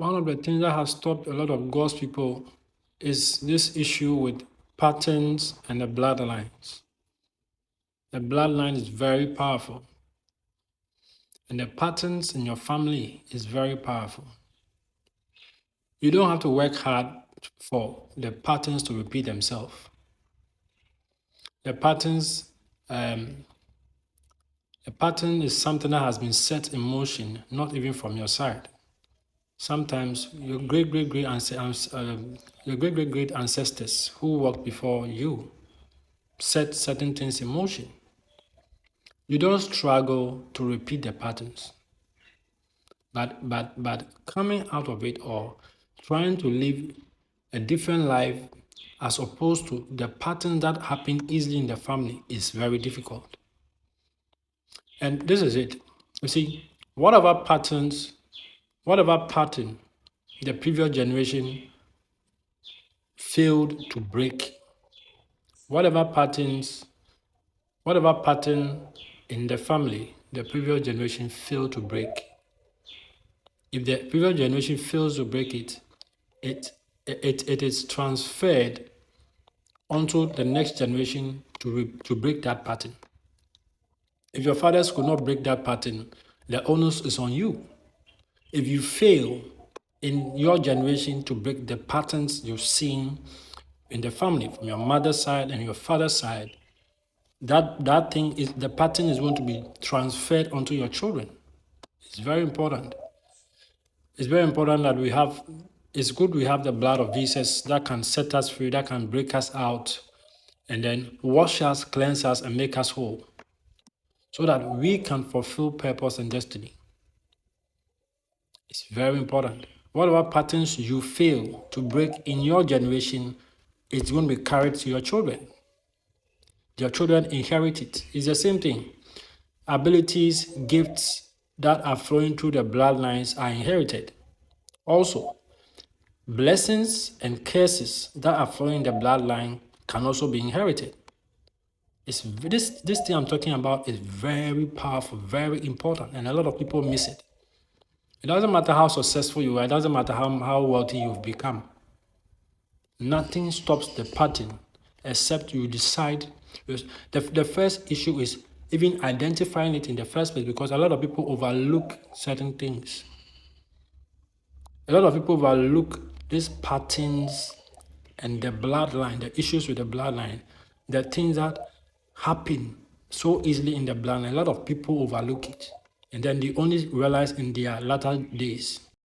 One of the things that has stopped a lot of God's people is this issue with patterns and the bloodlines. The bloodline is very powerful, and the patterns in your family is very powerful. You don't have to work hard for the patterns to repeat themselves. The patterns, um, a pattern is something that has been set in motion, not even from your side. Sometimes your great ancestors who walked before you set certain things in motion. You don't struggle to repeat the patterns, but coming out of it or trying to live a different life as opposed to the pattern that happened easily in the family is very difficult. And this is it. You see, whatever pattern the previous generation failed to break, whatever pattern in the family the previous generation failed to break, if the previous generation fails to break it, it is transferred onto the next generation to break that pattern. If your fathers could not break that pattern, the onus is on you. If you fail in your generation to break the patterns you've seen in the family from your mother's side and your father's side, that thing is the pattern is going to be transferred onto your children. It's very important. It's very important that it's good we have the blood of Jesus that can set us free, that can break us out, and then wash us, cleanse us, and make us whole, so that we can fulfill purpose and destiny. It's very important. Whatever patterns you fail to break in your generation, it's going to be carried to your children. Your children inherit it. It's the same thing. Abilities, gifts that are flowing through the bloodlines are inherited. Also, blessings and curses that are flowing in the bloodline can also be inherited. This thing I'm talking about is very powerful, very important, and a lot of people miss it. It doesn't matter how successful you are, it doesn't matter how wealthy you've become. Nothing stops the pattern except you decide. The first issue is even identifying it in the first place, because a lot of people overlook certain things. A lot of people overlook these patterns and the bloodline, the issues with the bloodline, the things that happen so easily in the bloodline. A lot of people overlook it, and then they only realize in their latter days